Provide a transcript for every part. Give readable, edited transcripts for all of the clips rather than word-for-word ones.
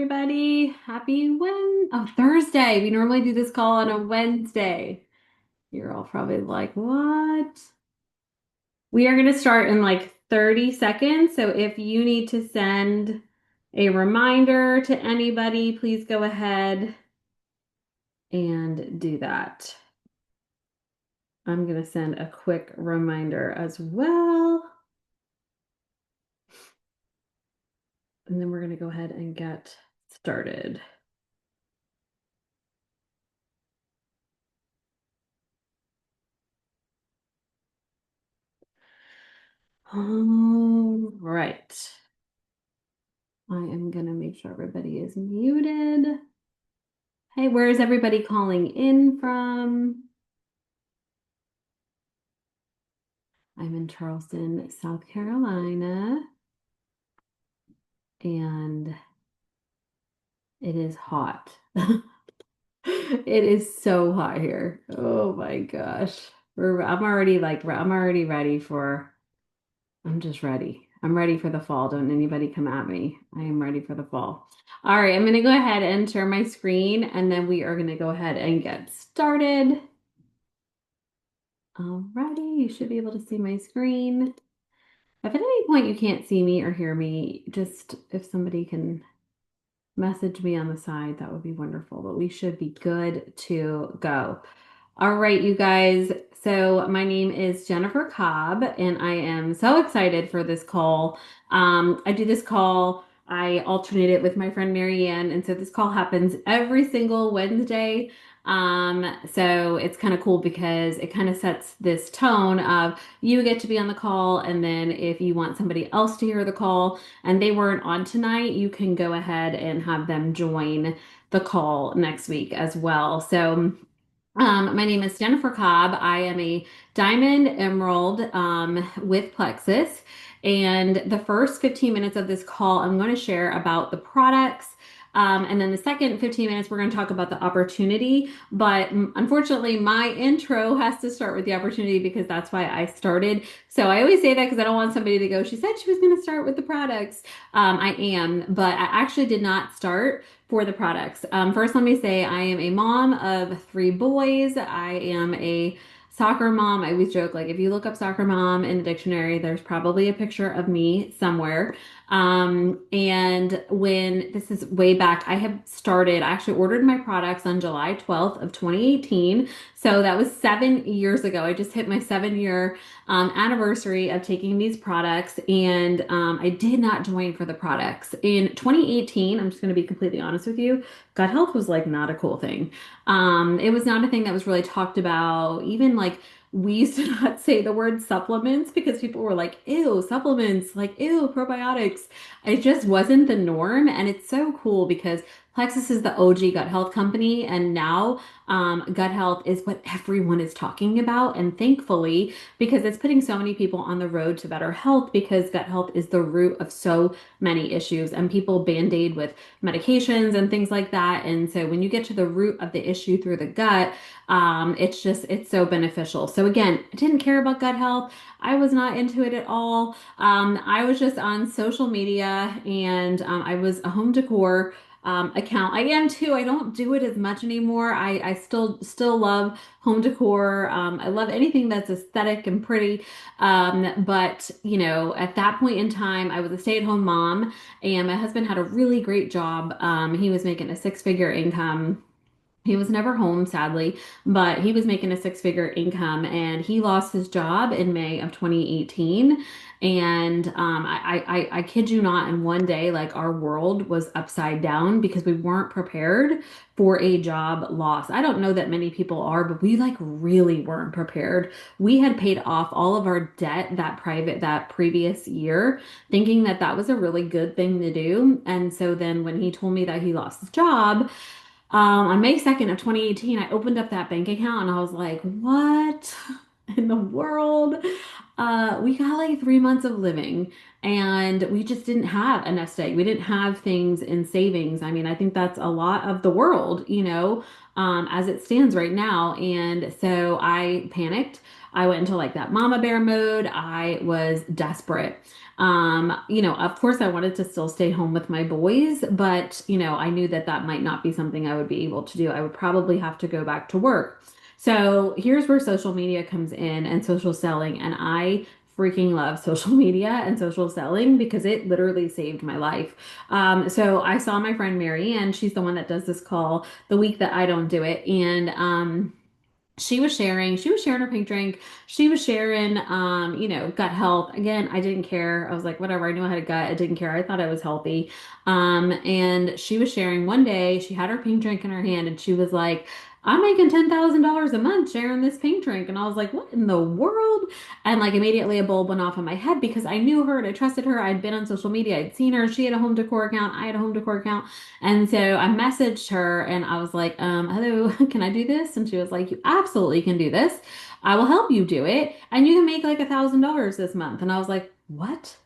everybody. Thursday. We normally do this call on a Wednesday. You're all probably like, what? We are going to start in like 30 seconds. So if you need to send a reminder to anybody, please go ahead and do that. I'm going to send a quick reminder as well. And then we're going to go ahead and get started. All right. I am going to make sure everybody is muted. Hey, where is everybody calling in from? I'm in Charleston, South Carolina, and it is hot. It is so hot here. Oh my gosh. I'm already ready I'm just ready. I'm ready for the fall. Don't anybody come at me. I am ready for the fall. All right, I'm going to go ahead and share my screen, and then we are going to go ahead and get started. Alrighty, you should be able to see my screen. If at any point you can't see me or hear me, just if somebody can message me on the side, that would be wonderful. But we should be good to go. All right, you guys. So my name is Jennifer Cobb, and I am so excited for this call. I do this call. I alternate it with my friend Marianne, and so this call happens every single Wednesday. So it's kind of cool because it kind of sets this tone of you get to be on the call, and then if you want somebody else to hear the call and they weren't on tonight, you can go ahead and have them join the call next week as well. So my name is Jennifer Cobb. I am a diamond emerald with plexus. And the first 15 minutes of this call, I'm going to share about the products. And then the second 15 minutes, we're going to talk about the opportunity. But unfortunately, my intro has to start with the opportunity because that's why I started. So I always say that because I don't want somebody to go, she said she was going to start with the products. I am, but I actually did not start for the products. First, let me say I am a mom of three boys. I am a soccer mom. I always joke, like, if you look up soccer mom in the dictionary, there's probably a picture of me somewhere. And when this is way back, I actually ordered my products on July 12th of 2018. So that was 7 years ago. I just hit my 7 year anniversary of taking these products, and I did not join for the products. In 2018, I'm just going to be completely honest with you, gut health was like not a cool thing. It was not a thing that was really talked about. Even like we used to not say the word supplements because people were like, ew, supplements, like, ew, probiotics. It just wasn't the norm. And it's so cool because Plexus is the OG gut health company. And now gut health is what everyone is talking about. And thankfully, because it's putting so many people on the road to better health, because gut health is the root of so many issues, and people band-aid with medications and things like that. And so when you get to the root of the issue through the gut, it's so beneficial. So again, I didn't care about gut health. I was not into it at all. I was just on social media, and I was a home decor account. I am too. I don't do it as much anymore. I still love home decor. I love anything that's aesthetic and pretty. But you know, at that point in time, I was a stay-at-home mom, and my husband had a really great job. He was making a six-figure income. He was never home, sadly, but he was making a six-figure income, and he lost his job in May of 2018. And I kid you not, in one day, like our world was upside down because we weren't prepared for a job loss. I don't know that many people are, but we like really weren't prepared. We had paid off all of our debt that previous year, thinking that that was a really good thing to do. And so then when he told me that he lost his job, on May 2nd of 2018, I opened up that bank account and I was like, what in the world? We got like 3 months of living, and we just didn't have a nest egg. We didn't have things in savings. I mean, I think that's a lot of the world, as it stands right now. And so I panicked. I went into like that mama bear mode. I was desperate. Of course I wanted to still stay home with my boys, but I knew that that might not be something I would be able to do. I would probably have to go back to work. So here's where social media comes in and social selling. And I freaking love social media and social selling because it literally saved my life. So I saw my friend Mary, and she's the one that does this call the week that I don't do it. And she was sharing her pink drink. She was sharing, gut health. Again, I didn't care. I was like, whatever. I knew I had a gut. I didn't care. I thought I was healthy. And she was sharing one day, she had her pink drink in her hand and she was like, I'm making $10,000 a month sharing this pink drink. And I was like, what in the world? And like immediately a bulb went off in my head because I knew her and I trusted her. I'd been on social media. I'd seen her. She had a home decor account. I had a home decor account. And so I messaged her and I was like, hello, can I do this? And she was like, you absolutely can do this. I will help you do it. And you can make like $1,000 this month. And I was like, what?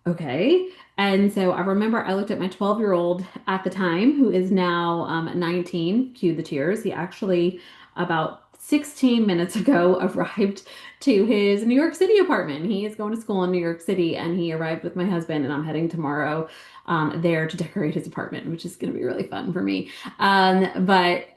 Okay. And so I remember I looked at my 12-year-old at the time, who is now 19, cue the tears. He actually, about 16 minutes ago, arrived to his New York City apartment. He is going to school in New York City, and he arrived with my husband, and I'm heading tomorrow there to decorate his apartment, which is going to be really fun for me. But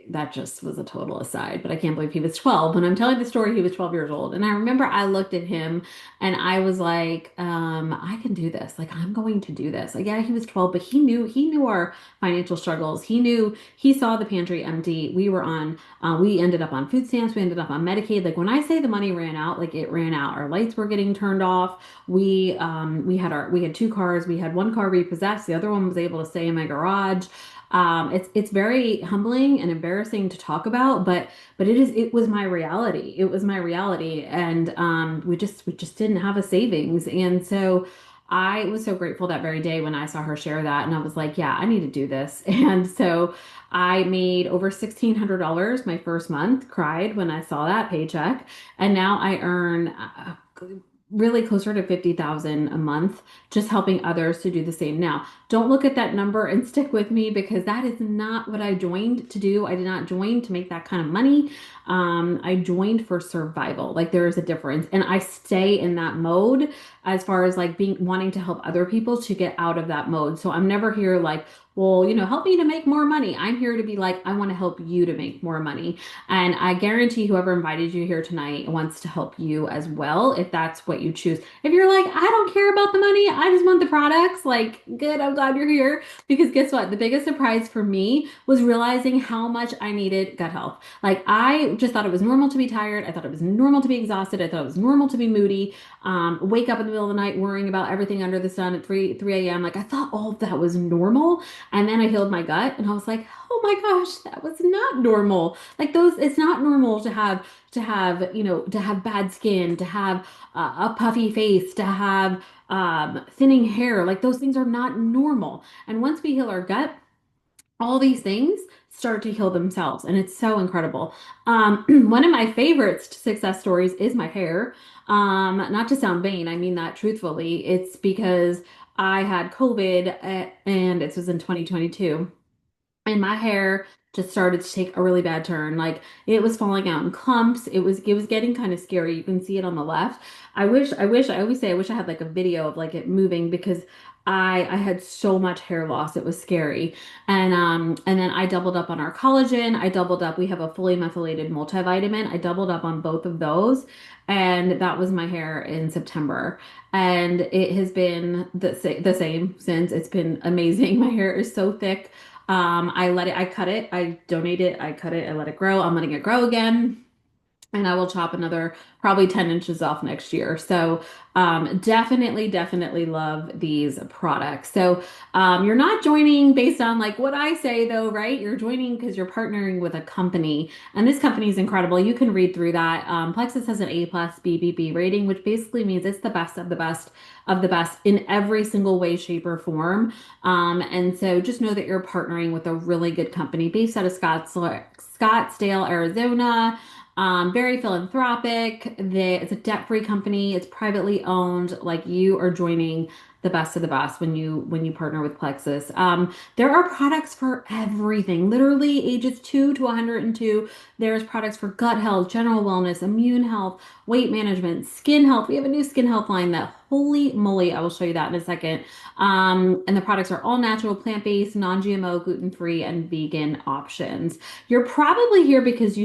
that just was a total aside. But I can't believe he was 12. When I'm telling the story, he was 12 years old. And I remember I looked at him and I was like, I can do this. Like, I'm going to do this. Like, yeah, he was 12, but he knew our financial struggles. He saw the pantry empty. We ended up on food stamps. We ended up on Medicaid. Like, when I say the money ran out, like it ran out. Our lights were getting turned off. We had two cars. We had one car repossessed. The other one was able to stay in my garage. It's very humbling and embarrassing to talk about, but it was my reality. It was my reality, and we just didn't have a savings, and so I was so grateful that very day when I saw her share that, and I was like, yeah, I need to do this, and so I made over $1,600 my first month. Cried when I saw that paycheck, and now I earn. Really closer to 50,000 a month, just helping others to do the same. Now, don't look at that number and stick with me because that is not what I joined to do. I did not join to make that kind of money. I joined for survival. Like there is a difference. And I stay in that mode as far as like being wanting to help other people to get out of that mode. So I'm never here like, well, help me to make more money. I'm here to be like, I want to help you to make more money. And I guarantee whoever invited you here tonight wants to help you as well, if that's what you choose. If you're like, I don't care about the money, I just want the products, like, good, I'm glad you're here. Because guess what? The biggest surprise for me was realizing how much I needed gut health. Like, I just thought it was normal to be tired. I thought it was normal to be exhausted. I thought it was normal to be moody. Wake up in the middle of the night worrying about everything under the sun at 3 a.m. Like, I thought all of that was normal. And then I healed my gut and I was like, oh my gosh, that was not normal. Like it's not normal to have bad skin, to have a puffy face, to have thinning hair. Like those things are not normal. And once we heal our gut, all these things start to heal themselves. And it's so incredible. One of my favorite success stories is my hair. Not to sound vain, I mean that truthfully. It's because I had COVID and this was in 2022 and my hair just started to take a really bad turn. Like it was falling out in clumps. It was getting kind of scary. You can see it on the left. I always say I wish I had like a video of like it moving because I had so much hair loss. It was scary. And then I doubled up on our collagen. I doubled up. We have a fully methylated multivitamin. I doubled up on both of those. And that was my hair in September. And it has been the same since. It's been amazing. My hair is so thick. I cut it, I donate it, I cut it, I let it grow. I'm letting it grow again. And I will chop another probably 10 inches off next year. So definitely love these products. So you're not joining based on like what I say though, right? You're joining because you're partnering with a company. And this company is incredible. You can read through that. Plexus has an A plus BBB rating, which basically means it's the best of the best of the best in every single way, shape, or form. And so just know that you're partnering with a really good company based out of Scottsdale, Arizona. Very philanthropic. It's a debt-free company. It's privately owned. Like you are joining the best of the best when you partner with Plexus. There are products for everything, literally ages 2 to 102. There's products for gut health, general wellness, immune health, weight management, skin health. We have a new skin health line that, holy moly, I will show you that in a second. And the products are all natural, plant-based, non-GMO, gluten-free, and vegan options. You're probably here because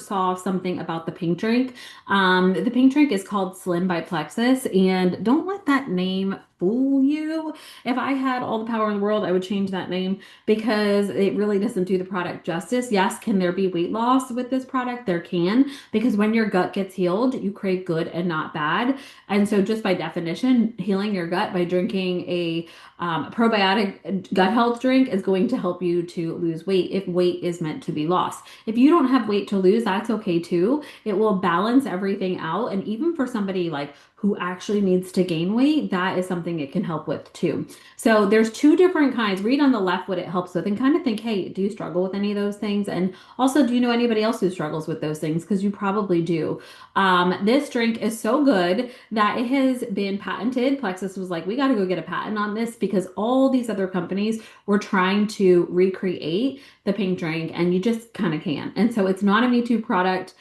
saw something about the pink drink. The pink drink is called Slim by Plexus, and don't let that name fool you. If I had all the power in the world, I would change that name because it really doesn't do the product justice. Yes, can there be weight loss with this product? There can, because when your gut gets healed, you crave good and not bad. And so, just by definition, healing your gut by drinking a probiotic gut health drink is going to help you to lose weight if weight is meant to be lost. If you don't have weight to lose, that's okay too. It will balance everything out. And even for somebody like who actually needs to gain weight, that is something it can help with too. So there's two different kinds. Read on the left what it helps with and kind of think, hey, do you struggle with any of those things? And also, do you know anybody else who struggles with those things? Because you probably do. This drink is so good that it has been patented. Plexus was like, we got to go get a patent on this because all these other companies were trying to recreate the pink drink and you just kind of can't. And so it's not a Me Too product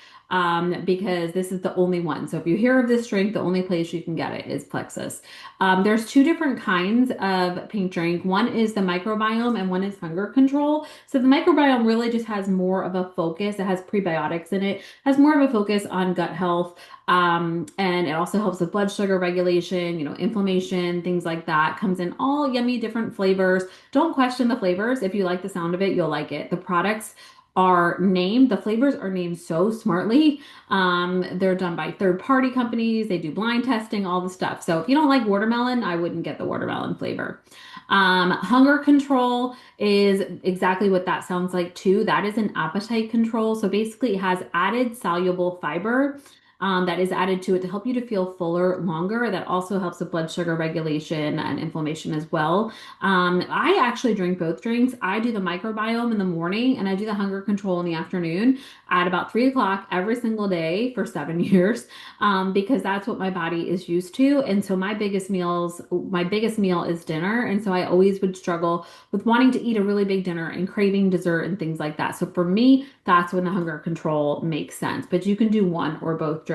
because this is the only one. So if you hear of this drink, the only place you can get it is Plexus. There's two different kinds of pink drink. One is the microbiome and one is hunger control. So the microbiome really just has more of a focus. It has prebiotics in it, has more of a focus on gut health. And it also helps with blood sugar regulation, inflammation, things like that. Comes in all yummy different flavors. Don't question the flavors. If you like the sound of it, you'll like it. The flavors are named so smartly. They're done by third-party companies. They do blind testing, all the stuff. So if you don't like watermelon, I wouldn't get the watermelon flavor. Hunger control is exactly what that sounds like too. That is an appetite control. So basically it has added soluble fiber. That is added to it to help you to feel fuller longer. That also helps with blood sugar regulation and inflammation as well. I actually drink both drinks. I do the microbiome in the morning and I do the hunger control in the afternoon at about 3 o'clock every single day for 7 years because that's what my body is used to. And so my biggest meal is dinner. And so I always would struggle with wanting to eat a really big dinner and craving dessert and things like that. So for me, that's when the hunger control makes sense. But you can do one or both drinks.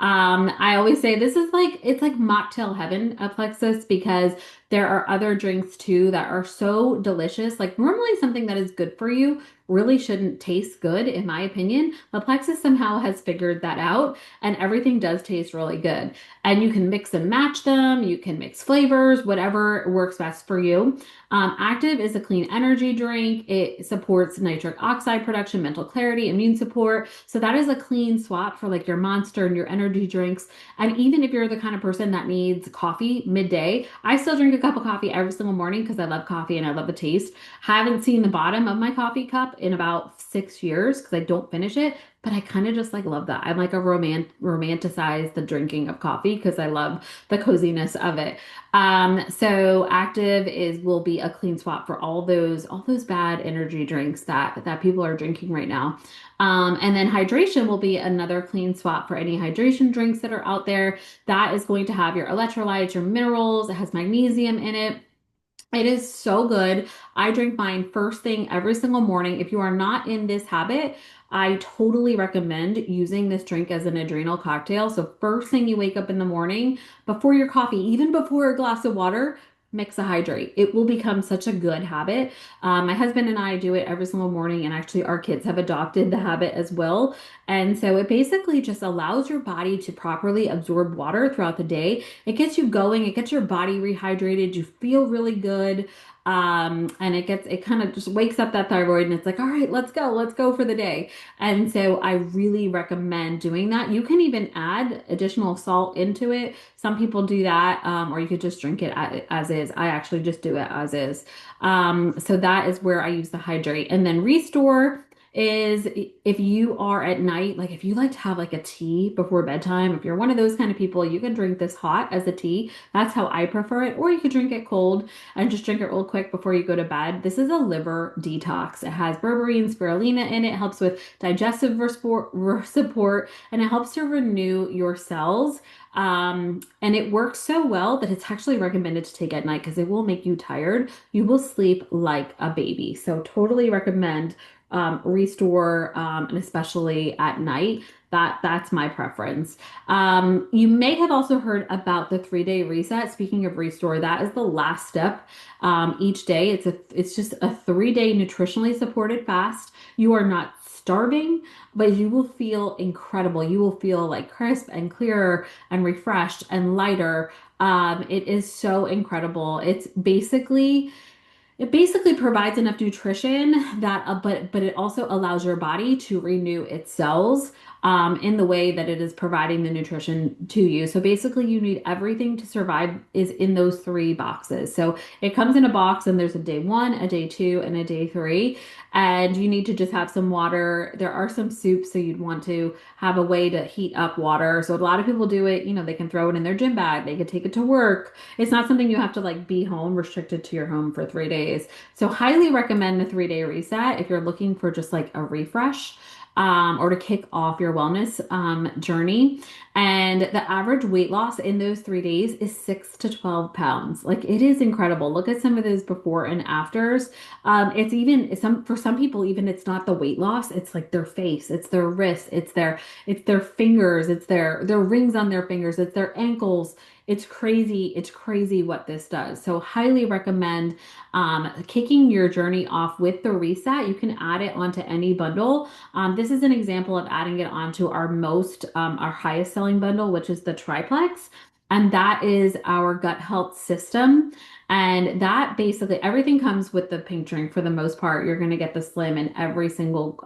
I always say it's like mocktail heaven at Plexus because there are other drinks too that are so delicious. Like normally something that is good for you really shouldn't taste good, in my opinion. But Plexus somehow has figured that out, and everything does taste really good. And you can mix and match them. You can mix flavors, whatever works best for you. Active is a clean energy drink. It supports nitric oxide production, mental clarity, immune support. So that is a clean swap for like your Monster and your energy drinks. And even if you're the kind of person that needs coffee midday, I still drink a cup of coffee every single morning because I love coffee and I love the taste. Haven't seen the bottom of my coffee cup in about 6 years because I don't finish it. But I kind of just like love that. I'm like a romanticize the drinking of coffee because I love the coziness of it. So active will be a clean swap for all those bad energy drinks that people are drinking right now. And then hydration will be another clean swap for any hydration drinks that are out there. That is going to have your electrolytes, your minerals. It has magnesium in it. It is so good. I drink mine first thing every single morning. If you are not in this habit, I totally recommend using this drink as an adrenal cocktail. So first thing you wake up in the morning, before your coffee, even before a glass of water, mix a hydrate. It will become such a good habit. My husband and I do it every single morning, and actually our kids have adopted the habit as well. And so it basically just allows your body to properly absorb water throughout the day. It gets you going, it gets your body rehydrated, you feel really good. And it kind of just wakes up that thyroid and it's like, all right, let's go for the day. And so I really recommend doing that. You can even add additional salt into it. Some people do that, or you could just drink it as is. I actually just do it as is. So that is where I use the hydrate. And then restore is if you are at night, like if you like to have like a tea before bedtime, if you're one of those kind of people, you can drink this hot as a tea. That's how I prefer it. Or you could drink it cold and just drink it real quick before you go to bed. This is a liver detox. It has berberine and spirulina in it. It helps with digestive support, and it helps to renew your cells. And it works so well that it's actually recommended to take at night because it will make you tired. You will sleep like a baby. So totally recommend Restore, and especially at night. That's my preference. You may have also heard about the 3-day reset. Speaking of Restore, that is the last step. Each day, it's just a 3-day nutritionally supported fast. You are not starving, but you will feel incredible. You will feel like crisp and clearer and refreshed and lighter. It is so incredible. It basically provides enough nutrition that, but it also allows your body to renew its cells in the way that it is providing the nutrition to you. So basically, you need everything to survive is in those three boxes. So it comes in a box, and there's a day one, a day two, and a day three. And you need to just have some water. There are some soups, so you'd want to have a way to heat up water. So a lot of people do it, they can throw it in their gym bag, they could take it to work. It's not something you have to like be home, restricted to your home for 3 days. So highly recommend the 3-day reset if you're looking for just like a refresh. Or to kick off your wellness journey. And the average weight loss in those 3 days is 6 to 12 pounds. Like it is incredible. Look at some of those before and afters. It's even for some people, even it's not the weight loss, it's like their face, it's their wrists, it's their fingers, it's their rings on their fingers, it's their ankles. It's crazy what this does. So highly recommend kicking your journey off with the reset. You can add it onto any bundle. This is an example of adding it onto our highest selling bundle, which is the triplex. And that is our gut health system. And that basically everything comes with the pink drink for the most part. You're going to get the slim in every single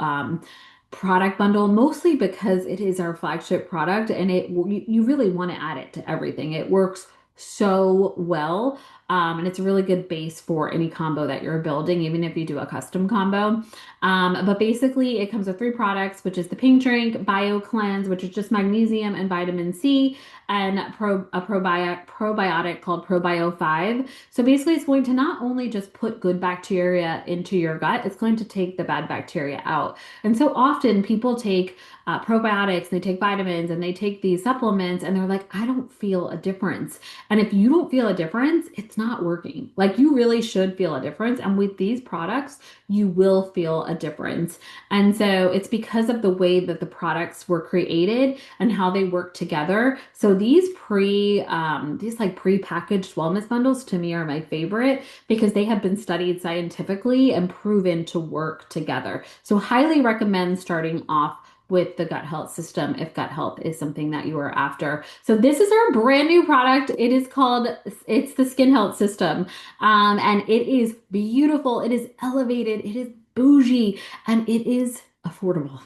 product bundle, mostly because it is our flagship product, and you really want to add it to everything. It works so well. And it's a really good base for any combo that you're building, even if you do a custom combo. But basically, it comes with 3 products, which is the pink drink, Bio Cleanse, which is just magnesium and vitamin C, and a probiotic called Probio 5. So basically, it's going to not only just put good bacteria into your gut, it's going to take the bad bacteria out. And so often people take probiotics, they take vitamins, and they take these supplements, and they're like, I don't feel a difference. And if you don't feel a difference, it's not working. Like you really should feel a difference. And with these products, you will feel a difference. And so it's because of the way that the products were created and how they work together. So these like pre-packaged wellness bundles to me are my favorite because they have been studied scientifically and proven to work together. So highly recommend starting off with the gut health system if gut health is something that you are after. So this is our brand new product. It's the skin health system. And it is beautiful. It is elevated. It is bougie, and it is affordable.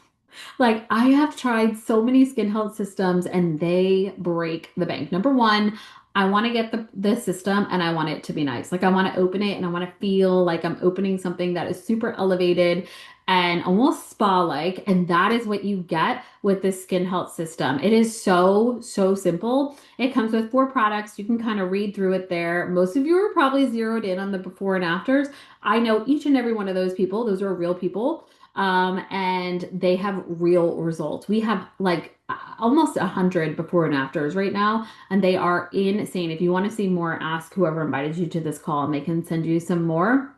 Like I have tried so many skin health systems and they break the bank. Number one, I want to get the system and I want it to be nice. Like I want to open it and I want to feel like I'm opening something that is super elevated and almost spa-like. And that is what you get with this skin health system. It is so, so simple. It comes with 4 products. You can kind of read through it there. Most of you are probably zeroed in on the before and afters. I know each and every one of those people. Those are real people. And they have real results. We have like almost 100 before and afters right now, and they are insane. If you want to see more, ask whoever invited you to this call and they can send you some more.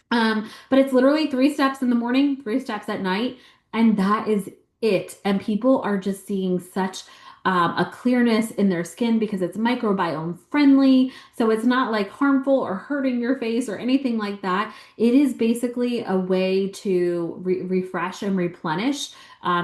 But it's literally 3 steps in the morning, 3 steps at night, and that is it. And people are just seeing such a clearness in their skin because it's microbiome friendly. So it's not like harmful or hurting your face or anything like that. It is basically a way to refresh and replenish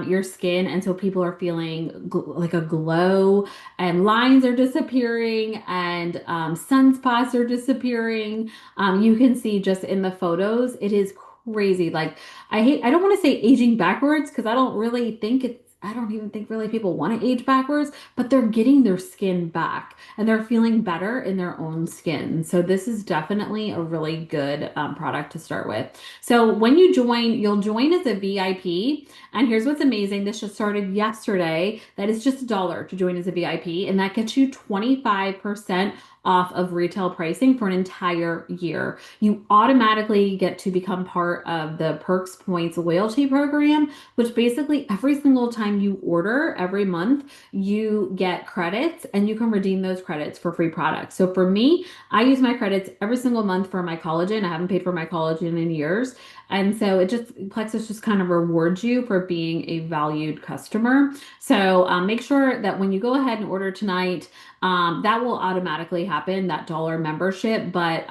your skin. And so people are feeling like a glow, and lines are disappearing, and sunspots are disappearing. You can see just in the photos, it is crazy. Like I don't want to say aging backwards because I don't really think I don't even think really people want to age backwards, but they're getting their skin back and they're feeling better in their own skin. So this is definitely a really good product to start with. So when you join, you'll join as a VIP. And here's what's amazing. This just started yesterday. That is just $1 to join as a VIP, and that gets you 25% off of retail pricing for an entire year. You automatically get to become part of the Perks Points loyalty program, which basically every single time you order every month, you get credits and you can redeem those credits for free products. So for me, I use my credits every single month for my collagen. I haven't paid for my collagen in years. And so it just, Plexus just kind of rewards you for being a valued customer. So make sure that when you go ahead and order tonight, that will automatically happen, that dollar membership. But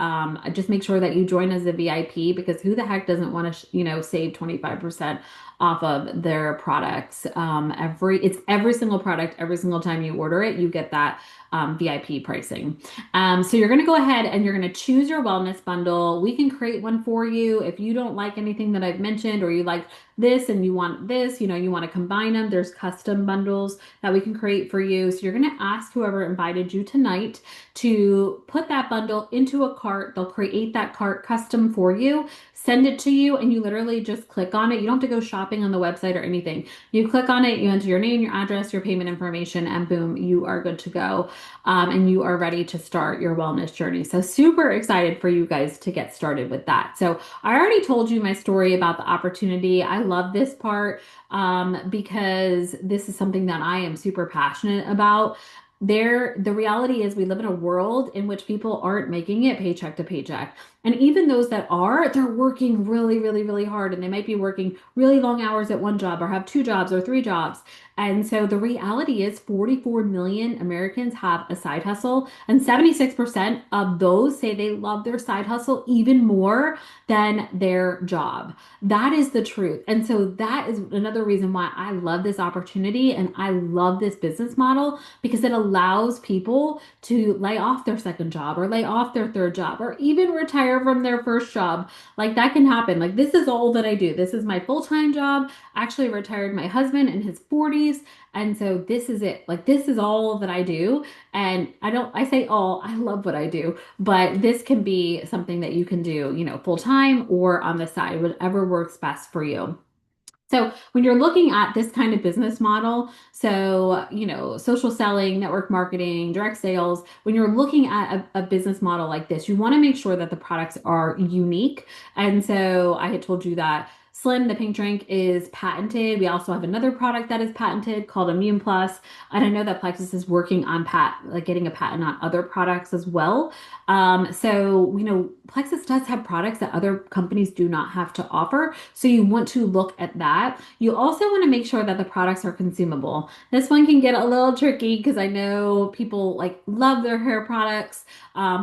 just make sure that you join as a VIP because who the heck doesn't want to, save 25% off of their products? It's every single product, every single time you order it, you get that VIP pricing. So you're going to go ahead and you're going to choose your wellness bundle. We can create one for you. If you don't like anything that I've mentioned or you like this and you want this, you want to combine them, there's custom bundles that we can create for you. So you're going to ask whoever invited you tonight to put that bundle into a cart. They'll create that cart custom for you, send it to you, and you literally just click on it. You don't have to go shopping on the website or anything. You click on it, you enter your name, your address, your payment information, and boom, you are good to go. And you are ready to start your wellness journey. So super excited for you guys to get started with that. So I already told you my story about the opportunity. I love this part because this is something that I am super passionate about. The reality is we live in a world in which people aren't making it paycheck to paycheck. And even those that are, they're working really, really, really hard. And they might be working really long hours at one job or have two jobs or three jobs. And so the reality is 44 million Americans have a side hustle, and 76% of those say they love their side hustle even more than their job. That is the truth. And so that is another reason why I love this opportunity and I love this business model because it allows people to lay off their second job or lay off their third job or even retire from their first job. Like that can happen. Like this is all that I do. This is my full-time job. Actually retired my husband in his 40s. And so this is it. Like this is all that I do. And I say all, I love what I do, but this can be something that you can do, full time or on the side, whatever works best for you. So when you're looking at this kind of business model, so, social selling, network marketing, direct sales, when you're looking at a business model like this, you want to make sure that the products are unique. And so I had told you that Slim, the pink drink, is patented. We also have another product that is patented called Immune Plus. And I know that Plexus is working on getting a patent on other products as well. So, Plexus does have products that other companies do not have to offer. So you want to look at that. You also want to make sure that the products are consumable. This one can get a little tricky because I know people love their hair products.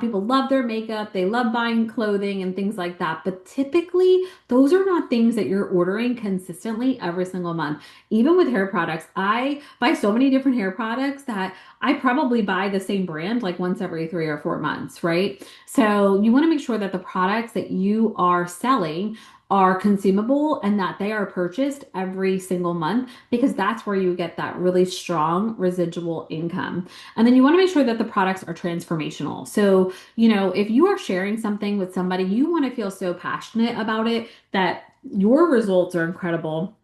People love their makeup. They love buying clothing and things like that. But typically, those are not things that you're ordering consistently every single month. Even with hair products, I buy so many different hair products that I probably buy the same brand like once every 3 or 4 months, right? So you want to make sure that the products that you are selling are consumable and that they are purchased every single month because that's where you get that really strong residual income. And then you want to make sure that the products are transformational. So, if you are sharing something with somebody, you want to feel so passionate about it that your results are incredible.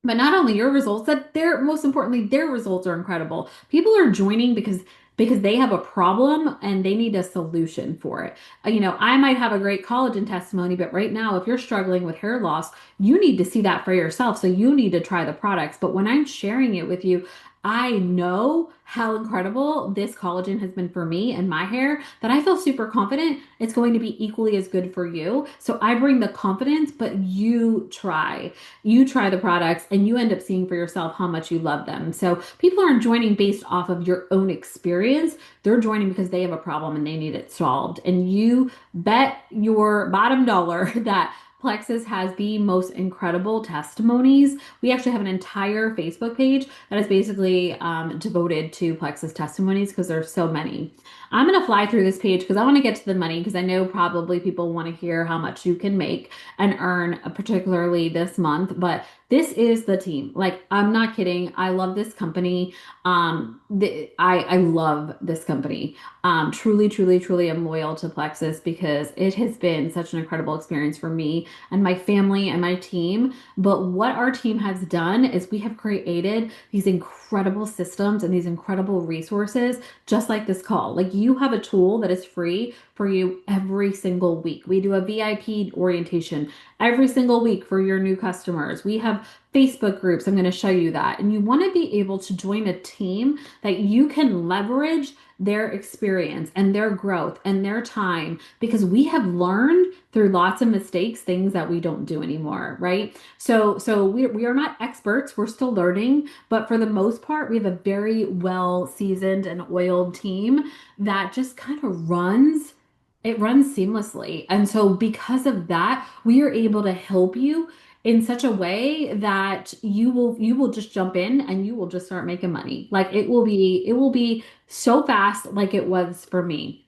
But not only your results, that most importantly, their results are incredible. People are joining because they have a problem and they need a solution for it. I might have a great collagen testimony, but right now, if you're struggling with hair loss, you need to see that for yourself. So you need to try the products. But when I'm sharing it with you, I know how incredible this collagen has been for me and my hair that I feel super confident it's going to be equally as good for you. So I bring the confidence, but you try. You try the products and you end up seeing for yourself how much you love them. So people aren't joining based off of your own experience. They're joining because they have a problem and they need it solved. And you bet your bottom dollar that Plexus has the most incredible testimonies. We actually have an entire Facebook page that is basically devoted to Plexus testimonies because there's so many. I'm going to fly through this page because I want to get to the money because I know probably people want to hear how much you can make and earn, particularly this month. But This is the team. Like, I'm not kidding. I love this company. I love this company. Truly, truly, truly am loyal to Plexus because it has been such an incredible experience for me and my family and my team. But what our team has done is we have created these incredible systems and these incredible resources, just like this call. Like, you have a tool that is free for you every single week. We do a VIP orientation every single week for your new customers. We have Facebook groups. I'm going to show you that. And you want to be able to join a team that you can leverage their experience and their growth and their time because we have learned through lots of mistakes things that we don't do anymore, right? So we are not experts. We're still learning, but for the most part, we have a very well seasoned and oiled team that just kind of runs seamlessly. And so because of that, we are able to help you in such a way that you will just jump in and you will just start making money. Like, it will be so fast like it was for me.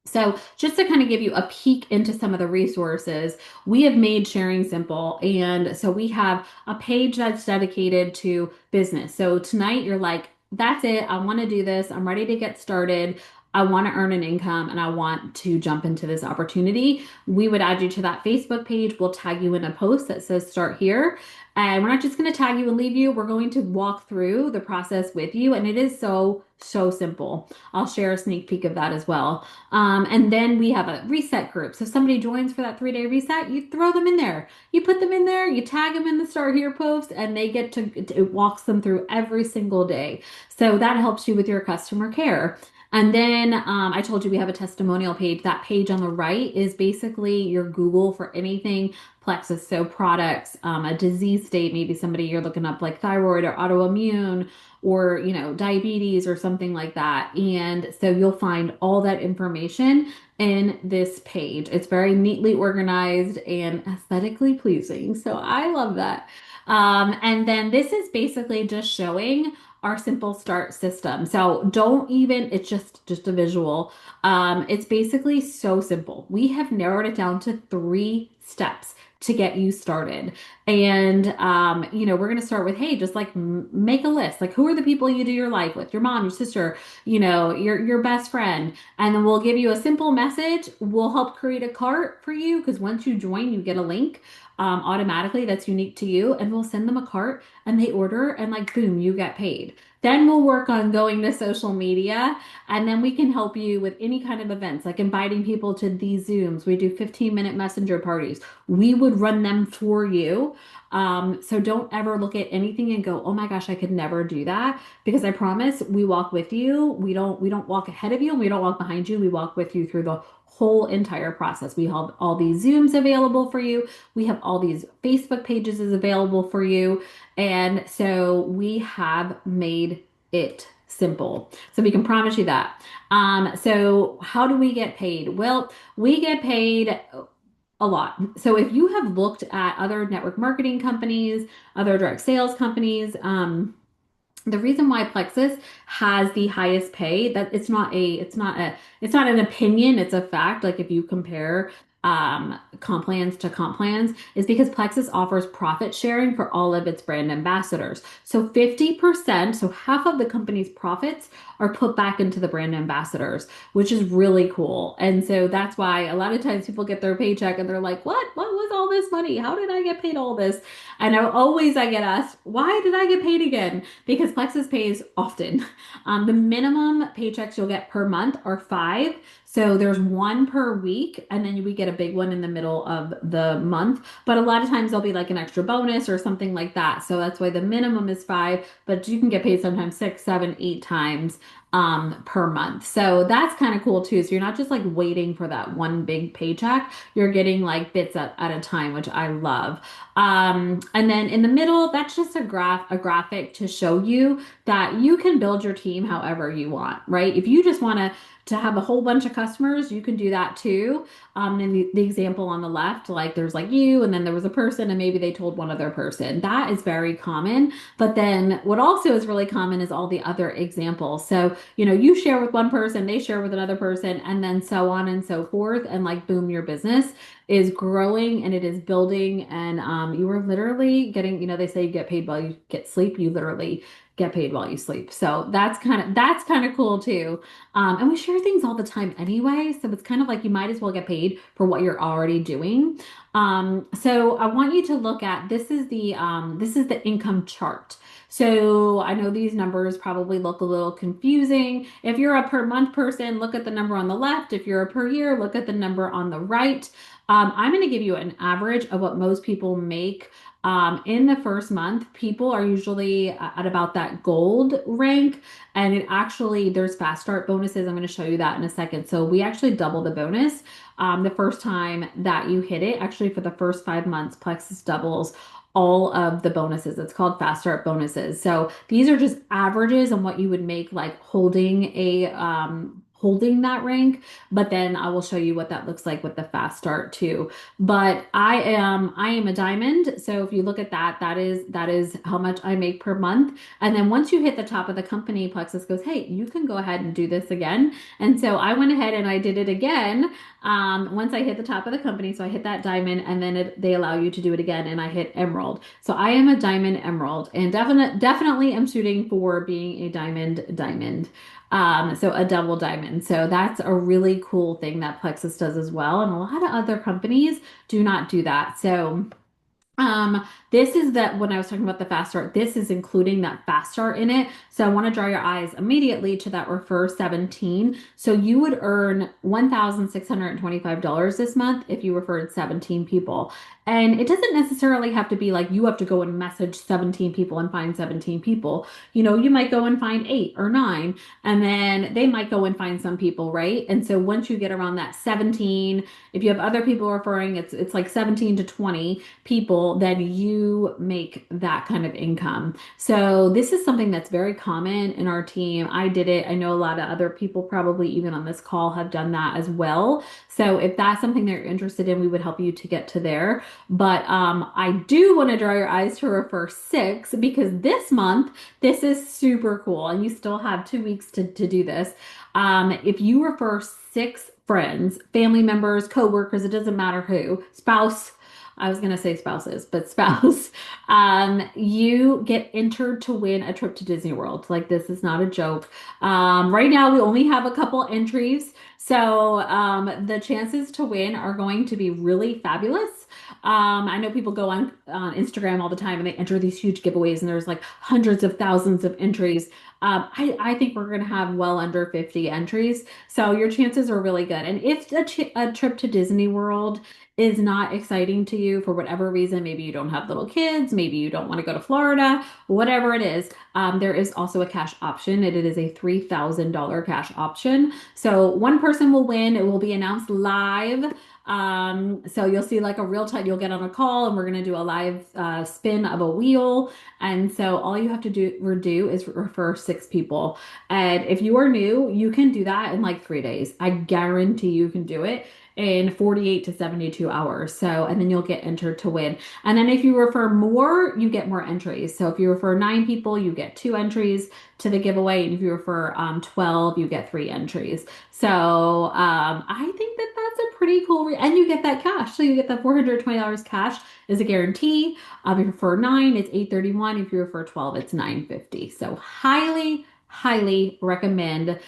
So, just to kind of give you a peek into some of the resources, we have made sharing simple. And so, we have a page that's dedicated to business. So, tonight you're like, that's it. I want to do this. I'm ready to get started. I want to earn an income and I want to jump into this opportunity. We would add you to that Facebook page. We'll tag you in a post that says start here. And we're not just going to tag you and leave you. We're going to walk through the process with you. And it is so, so simple. I'll share a sneak peek of that as well. And then we have a reset group. So if somebody joins for that 3-day reset, you throw them in there. You put them in there, you tag them in the Start Here post, and they get to, it walks them through every single day. So that helps you with your customer care. And then I told you we have a testimonial page. That page on the right is basically your Google for anything plexus. So products, a disease state, maybe somebody you're looking up like thyroid or autoimmune or, diabetes or something like that. And so you'll find all that information in this page. It's very neatly organized and aesthetically pleasing. So I love that. And then this is basically just showing our simple start system. So don't even, it's just a visual. It's basically so simple. We have narrowed it down to 3 steps to get you started. And we're going to start with, hey, just like make a list. Like, who are the people you do your life with? Your mom, your sister, your best friend. And then we'll give you a simple message. We'll help create a cart for you because once you join, you get a link automatically that's unique to you, and we'll send them a cart and they order, and like boom, you get paid. Then we'll work on going to social media, and then we can help you with any kind of events, like inviting people to these Zooms. We do 15-minute messenger parties. We would run them for you. So don't ever look at anything and go, oh my gosh, I could never do that. Because I promise we walk with you. We don't walk ahead of you and we don't walk behind you. We walk with you through the whole entire process. We have all these Zooms available for you. We have all these Facebook pages is available for you. And so we have made it simple. So we can promise you that. So how do we get paid? Well, we get paid a lot. So if you have looked at other network marketing companies, other direct sales companies, the reason why Plexus has the highest pay, that it's not an opinion, it's a fact. Like, if you compare comp plans to comp plans, is because Plexus offers profit sharing for all of its brand ambassadors. So 50%, so half of the company's profits are put back into the brand ambassadors, which is really cool. And so that's why a lot of times people get their paycheck and they're like, what was all this money? How did I get paid all this? And I get asked, why did I get paid again? Because Plexus pays often. The minimum paychecks you'll get per month are 5. So there's 1 per week, and then we get a big one in the middle of the month. But a lot of times there'll be like an extra bonus or something like that. So that's why the minimum is 5, but you can get paid sometimes 6, 7, 8 times per month. So that's kind of cool too. So you're not just like waiting for that one big paycheck. You're getting like bits at a time, which I love. And then in the middle, that's just a graphic to show you that you can build your team however you want, right? If you just want to have a whole bunch of customers, you can do that too. And the example on the left, like there's like you, and then there was a person, and maybe they told one other person. That is very common. But then what also is really common is all the other examples. So you share with one person, they share with another person, and then so on and so forth. And like, boom, your business is growing and it is building. And you are literally getting, they say you get paid while you get sleep. You literally get paid while you sleep. So that's kind of cool too. And we share things all the time anyway. So it's kind of like you might as well get paid for what you're already doing. So I want you to look at this is the income chart. So I know these numbers probably look a little confusing. If you're a per month person, look at the number on the left. If you're a per year, look at the number on the right. I'm going to give you an average of what most people make. In the first month, people are usually at about that gold rank, and there's fast start bonuses. I'm going to show you that in a second. So we actually double the bonus the first time that you hit it. Actually, for the first 5 months, Plexus doubles all of the bonuses. It's called fast start bonuses. So these are just averages on what you would make like holding that rank, but then I will show you what that looks like with the fast start too. But I am a diamond. So if you look at that, that is how much I make per month. And then once you hit the top of the company, Plexus goes, "Hey, you can go ahead and do this again." And so I went ahead and I did it again once I hit the top of the company. So I hit that diamond, and then they allow you to do it again, and I hit emerald. So I am a diamond emerald, and definitely am shooting for being a diamond. So a double diamond. So that's a really cool thing that Plexus does as well. And a lot of other companies do not do that. So this is that when I was talking about the fast start, this is including that fast start in it. So I want to draw your eyes immediately to that refer 17. So you would earn $1,625 this month if you referred 17 people. And it doesn't necessarily have to be like you have to go and message 17 people and find 17 people. You might go and find eight or nine, and then they might go and find some people, right? And so once you get around that 17, if you have other people referring, it's like 17 to 20 people, then you make that kind of income. So this is something that's very common in our team. I did it. I know a lot of other people probably even on this call have done that as well. So if that's something that you're interested in, we would help you to get to there. But I do want to draw your eyes to refer six, because this month, this is super cool. And you still have 2 weeks to do this. If you refer six friends, family members, coworkers, it doesn't matter who, spouse, I was going to say spouses, but spouse, you get entered to win a trip to Disney World. Like, this is not a joke. Right now, we only have a couple entries. So the chances to win are going to be really fabulous. I know people go on Instagram all the time and they enter these huge giveaways, and there's like hundreds of thousands of entries. I think we're going to have well under 50 entries. So your chances are really good. And if a trip to Disney World is not exciting to you for whatever reason, maybe you don't have little kids, maybe you don't want to go to Florida, whatever it is, there is also a cash option. It is a $3,000 cash option. So one person will win. It will be announced live. So you'll see like a real time, you'll get on a call and we're going to do a live spin of a wheel. And so all you have to do is refer six people. And if you are new, you can do that in like 3 days. I guarantee you can do it in 48 to 72 hours. So, and then you'll get entered to win. And then if you refer more, you get more entries. So if you refer 9 people, you get 2 entries to the giveaway. And if you refer 12, you get 3 entries. So I think that that's a pretty cool, and you get that cash. So you get that $420 cash is a guarantee. If you refer 9, it's 831. If you refer 12, it's 950. So highly recommend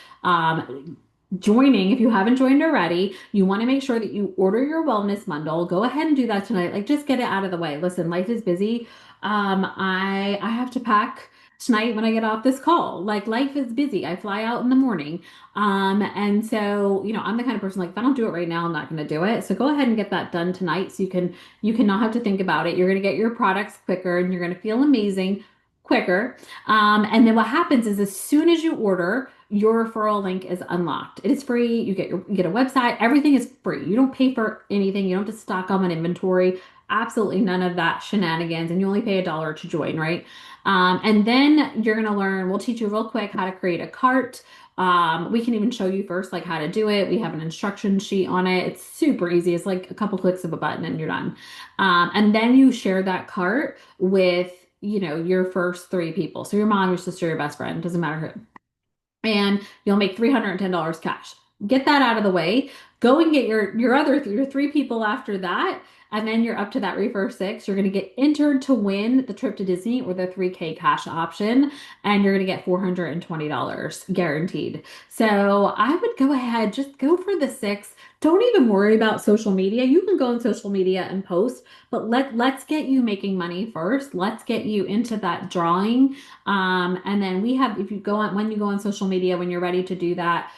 joining. If you haven't joined already, you want to make sure that you order your wellness bundle. Go ahead and do that tonight. Like, just get it out of the way. Listen, life is busy. I have to pack tonight when I get off this call. Like, life is busy. I fly out in the morning. And so, I'm the kind of person, like, if I don't do it right now, I'm not going to do it. So go ahead and get that done tonight so you can not have to think about it. You're going to get your products quicker, and you're going to feel amazing quicker. And then what happens is, as soon as you order, your referral link is unlocked. It is free. You get a website. Everything is free. You don't pay for anything. You don't have to stock them on inventory. Absolutely none of that shenanigans. And you only pay $1 to join, right? And then you're gonna learn. We'll teach you real quick how to create a cart. We can even show you first like how to do it. We have an instruction sheet on it. It's super easy. It's like a couple clicks of a button and you're done. And then you share that cart with your first 3 people. So your mom, your sister, your best friend, doesn't matter who. and you'll make $310 cash. Get that out of the way. Go and get your three people after that, and then you're up to that reefer six. You're going to get entered to win the trip to Disney or the 3K cash option, and you're going to get $420 guaranteed. So I would go ahead, just go for the six. Don't even worry about social media. You can go on social media and post, but let's get you making money first. Let's get you into that drawing, and then we have, if you go on, when you go on social media, when you're ready to do that,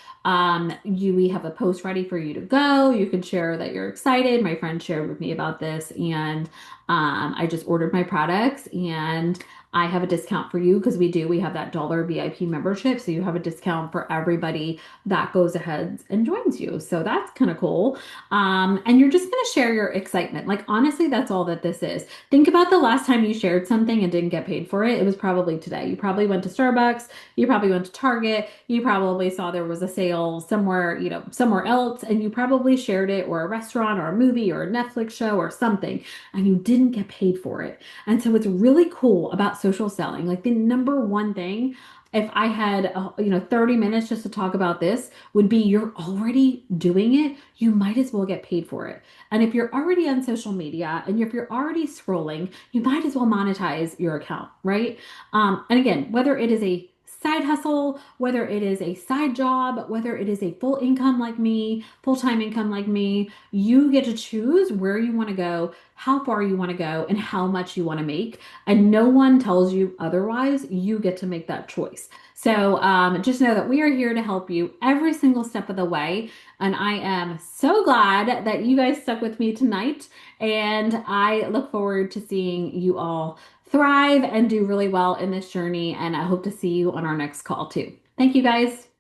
we have a post ready for you to go. You can share that you're excited. My friend shared with me about this, and I just ordered my products, and I have a discount for you because we have that dollar VIP membership. So you have a discount for everybody that goes ahead and joins you. So that's kind of cool. And you're just going to share your excitement. Like, honestly, that's all that this is. Think about the last time you shared something and didn't get paid for it. It was probably today. You probably went to Starbucks, you probably went to Target, you probably saw there was a sale somewhere, somewhere else, and you probably shared it, or a restaurant or a movie or a Netflix show or something, and you didn't get paid for it. And so it's really cool about social selling. Like, the number one thing, if I had 30 minutes just to talk about this, would be you're already doing it, you might as well get paid for it. And if you're already on social media and if you're already scrolling, you might as well monetize your account, right? And again, whether it is a side hustle, whether it is a side job, whether it is a full income like me, full-time income like me, you get to choose where you want to go, how far you want to go, and how much you want to make. And no one tells you otherwise. You get to make that choice. So just know that we are here to help you every single step of the way. And I am so glad that you guys stuck with me tonight. And I look forward to seeing you all thrive and do really well in this journey. And I hope to see you on our next call too. Thank you guys.